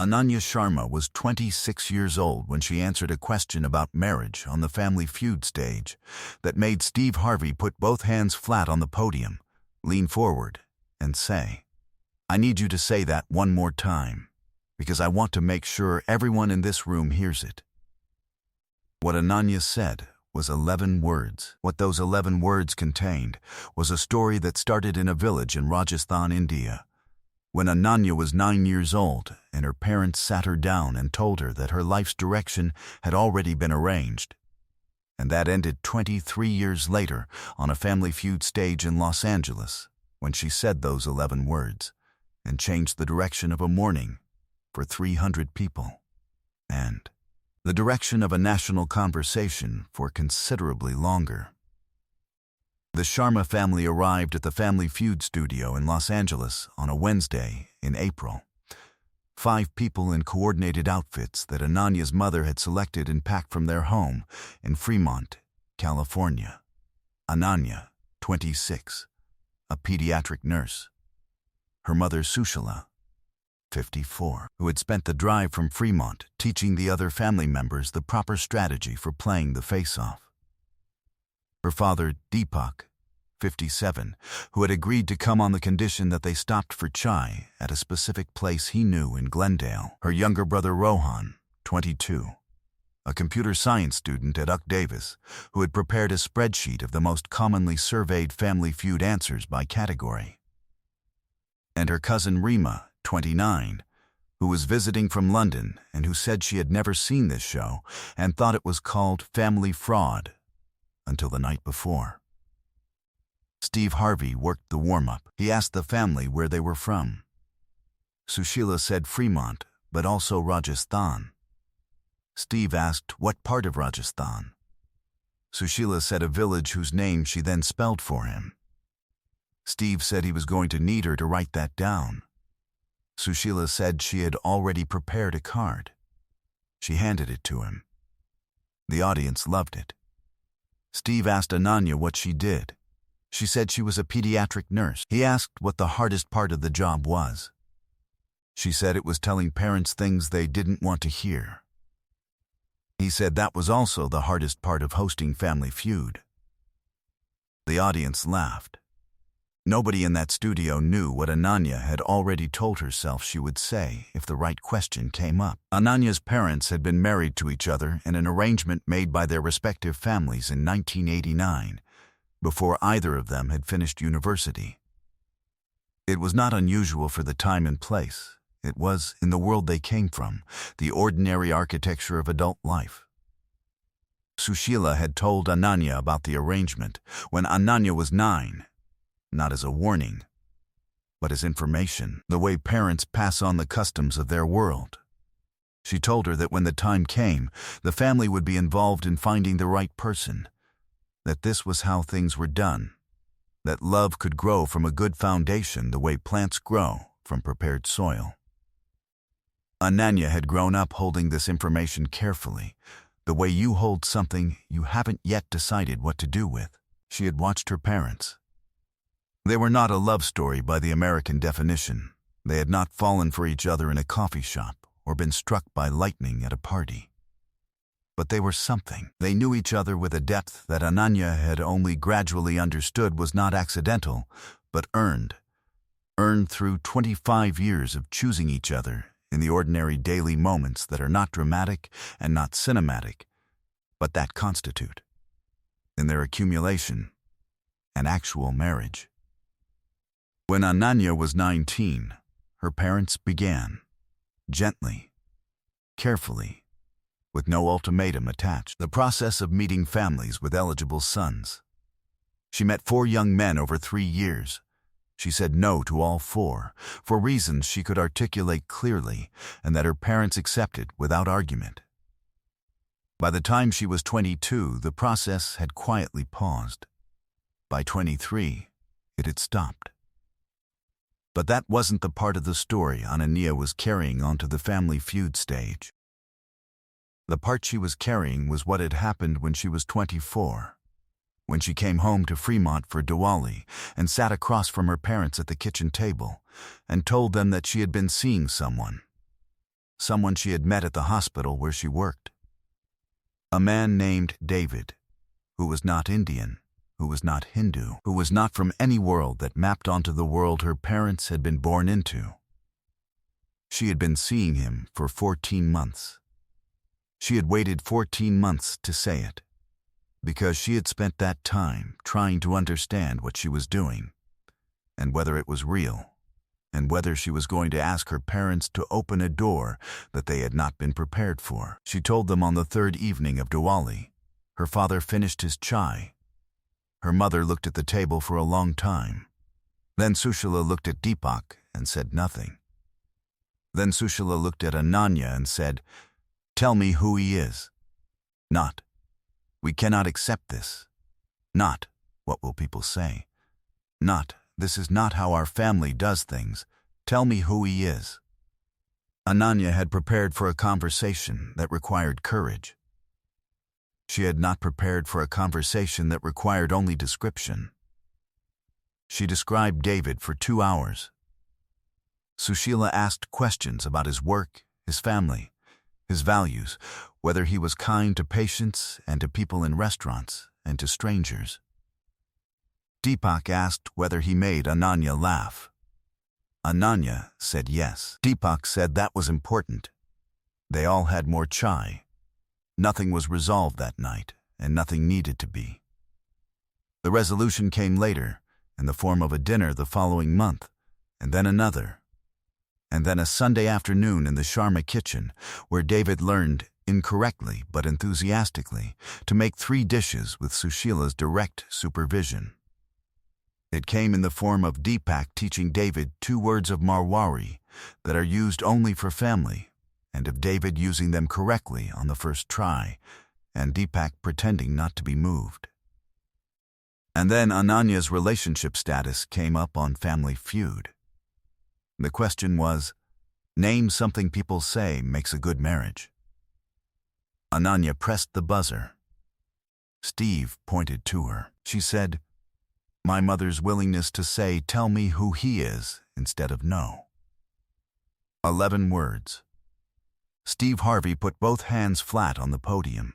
Ananya Sharma was 26 years old when she answered a question about marriage on the Family Feud stage that made Steve Harvey put both hands flat on the podium, lean forward, and say, "I need you to say that one more time, because I want to make sure everyone in this room hears it." What Ananya said was 11 words. What those 11 words contained was a story that started in a village in Rajasthan, India, when Ananya was 9 years old and her parents sat her down and told her that her life's direction had already been arranged. And that ended 23 years later on a Family Feud stage in Los Angeles when she said those 11 words and changed the direction of a morning for 300 people and the direction of a national conversation for considerably longer. The Sharma family arrived at the Family Feud studio in Los Angeles on a Wednesday in April. 5 people in coordinated outfits that Ananya's mother had selected and packed from their home in Fremont, California. Ananya, 26, a pediatric nurse. Her mother, Sushila, 54, who had spent the drive from Fremont teaching the other family members the proper strategy for playing the face-off. Her father, Deepak, 57, who had agreed to come on the condition that they stopped for chai at a specific place he knew in Glendale. Her younger brother, Rohan, 22, a computer science student at UC Davis, who had prepared a spreadsheet of the most commonly surveyed Family Feud answers by category. And her cousin, Rima, 29, who was visiting from London and who said she had never seen this show and thought it was called Family Fraud until the night before. Steve Harvey worked the warm-up. He asked the family where they were from. Sushila said Fremont, but also Rajasthan. Steve asked what part of Rajasthan. Sushila said a village whose name she then spelled for him. Steve said he was going to need her to write that down. Sushila said she had already prepared a card. She handed it to him. The audience loved it. Steve asked Ananya what she did. She said she was a pediatric nurse. He asked what the hardest part of the job was. She said it was telling parents things they didn't want to hear. He said that was also the hardest part of hosting Family Feud. The audience laughed. Nobody in that studio knew what Ananya had already told herself she would say if the right question came up. Ananya's parents had been married to each other in an arrangement made by their respective families in 1989, before either of them had finished university. It was not unusual for the time and place. It was, in the world they came from, the ordinary architecture of adult life. Sushila had told Ananya about the arrangement when Ananya was 9, not as a warning, but as information, the way parents pass on the customs of their world. She told her that when the time came, the family would be involved in finding the right person, that this was how things were done, that love could grow from a good foundation the way plants grow from prepared soil. Ananya had grown up holding this information carefully, the way you hold something you haven't yet decided what to do with. She had watched her parents. They were not a love story by the American definition. They had not fallen for each other in a coffee shop or been struck by lightning at a party. But they were something. They knew each other with a depth that Ananya had only gradually understood was not accidental, but earned through 25 years of choosing each other in the ordinary daily moments that are not dramatic and not cinematic, but that constitute, in their accumulation, an actual marriage. When Ananya was 19, her parents began, gently, carefully, with no ultimatum attached, the process of meeting families with eligible sons. She met 4 young men over 3 years. She said no to all 4, for reasons she could articulate clearly and that her parents accepted without argument. By the time she was 22, the process had quietly paused. By 23, it had stopped. But that wasn't the part of the story Ananya was carrying onto the Family Feud stage. The part she was carrying was what had happened when she was 24, when she came home to Fremont for Diwali and sat across from her parents at the kitchen table and told them that she had been seeing someone someone she had met at the hospital where she worked. A man named David, who was not Indian, who was not Hindu, who was not from any world that mapped onto the world her parents had been born into. She had been seeing him for 14 months. She had waited 14 months to say it, because she had spent that time trying to understand what she was doing, and whether it was real, and whether she was going to ask her parents to open a door that they had not been prepared for. She told them on the third evening of Diwali. Her father finished his chai. Her mother looked at the table for a long time. Then Sushila looked at Deepak and said nothing. Then Sushila looked at Ananya and said, "Tell me who he is." Not, "We cannot accept this." Not, "What will people say?" Not, "This is not how our family does things. Tell me who he is." Ananya had prepared for a conversation that required courage. She had not prepared for a conversation that required only description. She described David for 2 hours. Sushila asked questions about his work, his family, his values, whether he was kind to patients and to people in restaurants and to strangers. Deepak asked whether he made Ananya laugh. Ananya said yes. Deepak said that was important. They all had more chai. Nothing was resolved that night, and nothing needed to be. The resolution came later, in the form of a dinner the following month, and then another, and then a Sunday afternoon in the Sharma kitchen, where David learned, incorrectly but enthusiastically, to make 3 dishes with Sushila's direct supervision. It came in the form of Deepak teaching David 2 words of Marwari that are used only for family, and of David using them correctly on the first try, and Deepak pretending not to be moved. And then Ananya's relationship status came up on Family Feud. The question was, name something people say makes a good marriage. Ananya pressed the buzzer. Steve pointed to her. She said, "My mother's willingness to say, 'Tell me who he is,' instead of no." 11 words. Steve Harvey put both hands flat on the podium.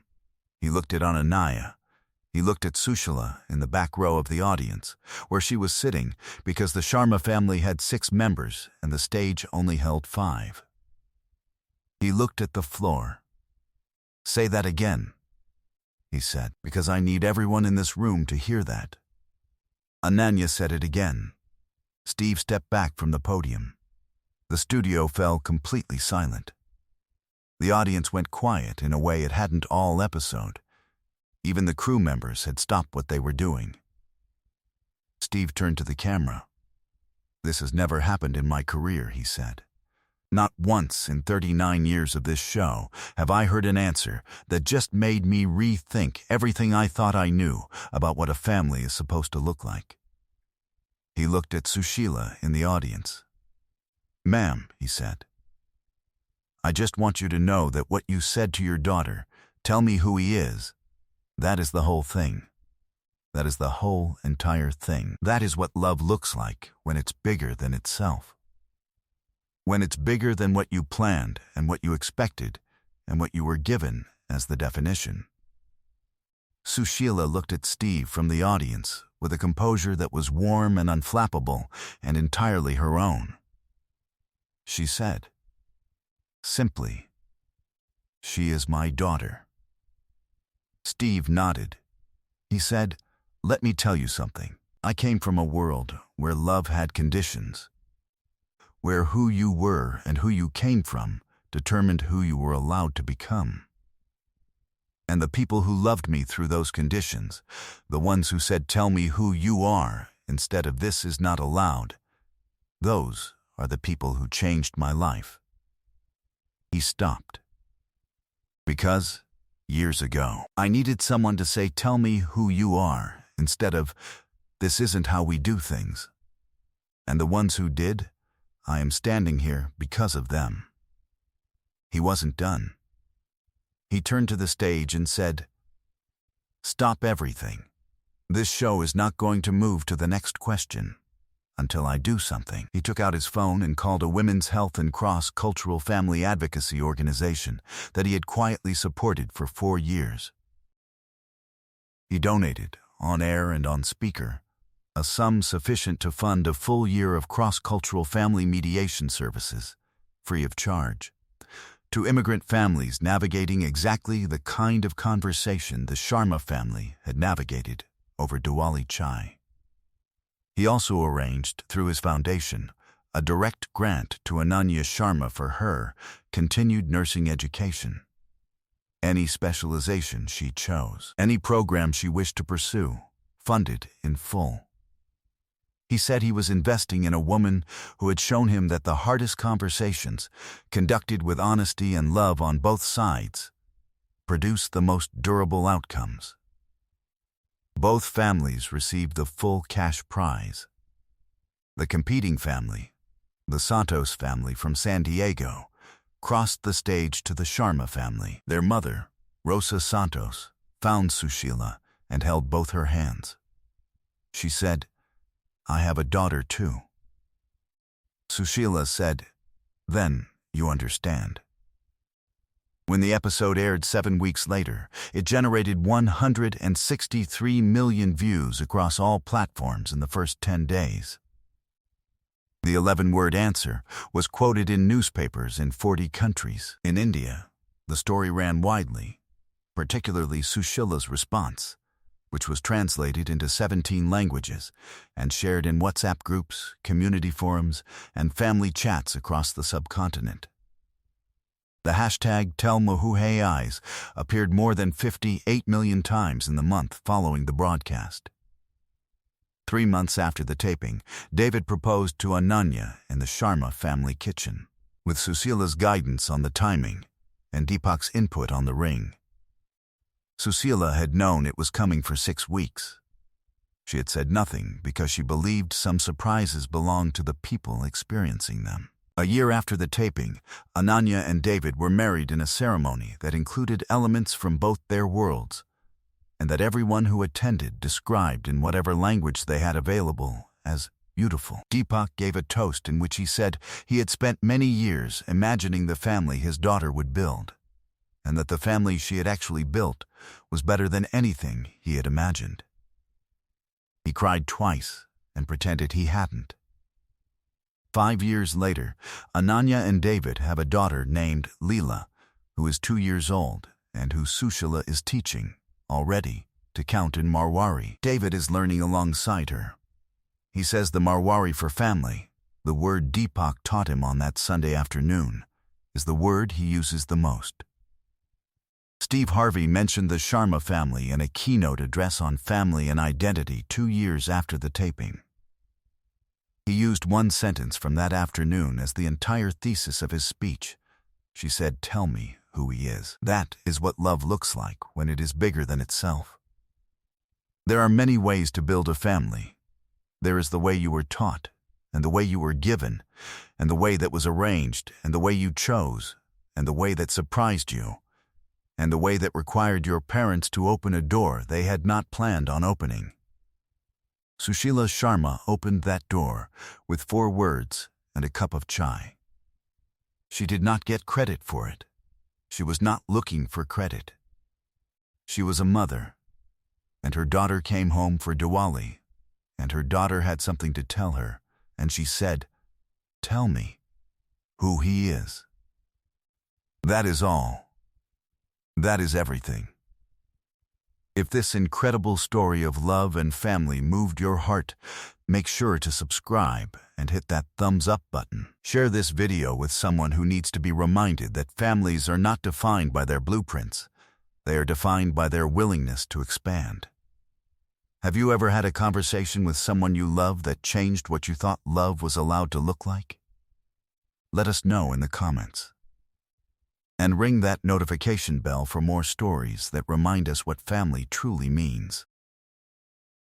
He looked at Ananya. He looked at Sushila in the back row of the audience, where she was sitting because the Sharma family had 6 members and the stage only held 5. He looked at the floor. "Say that again," he said, "because I need everyone in this room to hear that." Ananya said it again. Steve stepped back from the podium. The studio fell completely silent. The audience went quiet in a way it hadn't all episode. Even the crew members had stopped what they were doing. Steve turned to the camera. "This has never happened in my career," he said. "Not once in 39 years of this show have I heard an answer that just made me rethink everything I thought I knew about what a family is supposed to look like." He looked at Sushila in the audience. "Ma'am," he said, "I just want you to know that what you said to your daughter, 'Tell me who he is,' that is the whole thing. That is the whole entire thing. That is what love looks like when it's bigger than itself. When it's bigger than what you planned and what you expected and what you were given as the definition." Sushila looked at Steve from the audience with a composure that was warm and unflappable and entirely her own. She said, simply, "She is my daughter." Steve nodded. He said, "Let me tell you something. I came from a world where love had conditions, where who you were and who you came from determined who you were allowed to become. And the people who loved me through those conditions, the ones who said, 'Tell me who you are,' instead of 'This is not allowed,' those are the people who changed my life." He stopped. "Because, years ago, I needed someone to say, 'Tell me who you are,' instead of, 'This isn't how we do things.' And the ones who did, I am standing here because of them." He wasn't done. He turned to the stage and said, "Stop everything. This show is not going to move to the next question. until I do something. He took out his phone and called a women's health and cross-cultural family advocacy organization that he had quietly supported for 4 years. He donated, on air and on speaker, a sum sufficient to fund a full year of cross-cultural family mediation services, free of charge, to immigrant families navigating exactly the kind of conversation the Sharma family had navigated over Diwali chai. He also arranged, through his foundation, a direct grant to Ananya Sharma for her continued nursing education. Any specialization she chose, any program she wished to pursue, funded in full. He said he was investing in a woman who had shown him that the hardest conversations, conducted with honesty and love on both sides, produce the most durable outcomes. Both families received the full cash prize. The competing family, the Santos family from San Diego, crossed the stage to the Sharma family. Their mother, Rosa Santos, found Sushila and held both her hands. She said, "I have a daughter too." Sushila said, "Then you understand." When the episode aired 7 weeks later, it generated 163 million views across all platforms in the first 10 days. The 11-word answer was quoted in newspapers in 40 countries. In India, the story ran widely, particularly Sushila's response, which was translated into 17 languages and shared in WhatsApp groups, community forums, and family chats across the subcontinent. The hashtag #TellMahuhayEyes appeared more than 58 million times in the month following the broadcast. 3 months after the taping, David proposed to Ananya in the Sharma family kitchen, with Sushila's guidance on the timing and Deepak's input on the ring. Sushila had known it was coming for 6 weeks. She had said nothing because she believed some surprises belonged to the people experiencing them. A year after the taping, Ananya and David were married in a ceremony that included elements from both their worlds, and that everyone who attended described in whatever language they had available as beautiful. Deepak gave a toast in which he said he had spent many years imagining the family his daughter would build, and that the family she had actually built was better than anything he had imagined. He cried twice and pretended he hadn't. 5 years later, Ananya and David have a daughter named Leela, who is 2 years old and who Sushila is teaching, already, to count in Marwari. David is learning alongside her. He says the Marwari for family, the word Deepak taught him on that Sunday afternoon, is the word he uses the most. Steve Harvey mentioned the Sharma family in a keynote address on family and identity 2 years after the taping. He used one sentence from that afternoon as the entire thesis of his speech. She said, "Tell me who he is." That is what love looks like when it is bigger than itself. There are many ways to build a family. There is the way you were taught, and the way you were given, and the way that was arranged, and the way you chose, and the way that surprised you, and the way that required your parents to open a door they had not planned on opening. Sushila Sharma opened that door with 4 words and a cup of chai. She did not get credit for it. She was not looking for credit. She was a mother, and her daughter came home for Diwali, and her daughter had something to tell her, and she said, "Tell me who he is." That is all. That is everything. If this incredible story of love and family moved your heart, make sure to subscribe and hit that thumbs up button. Share this video with someone who needs to be reminded that families are not defined by their blueprints. They are defined by their willingness to expand. Have you ever had a conversation with someone you love that changed what you thought love was allowed to look like? Let us know in the comments. And ring that notification bell for more stories that remind us what family truly means.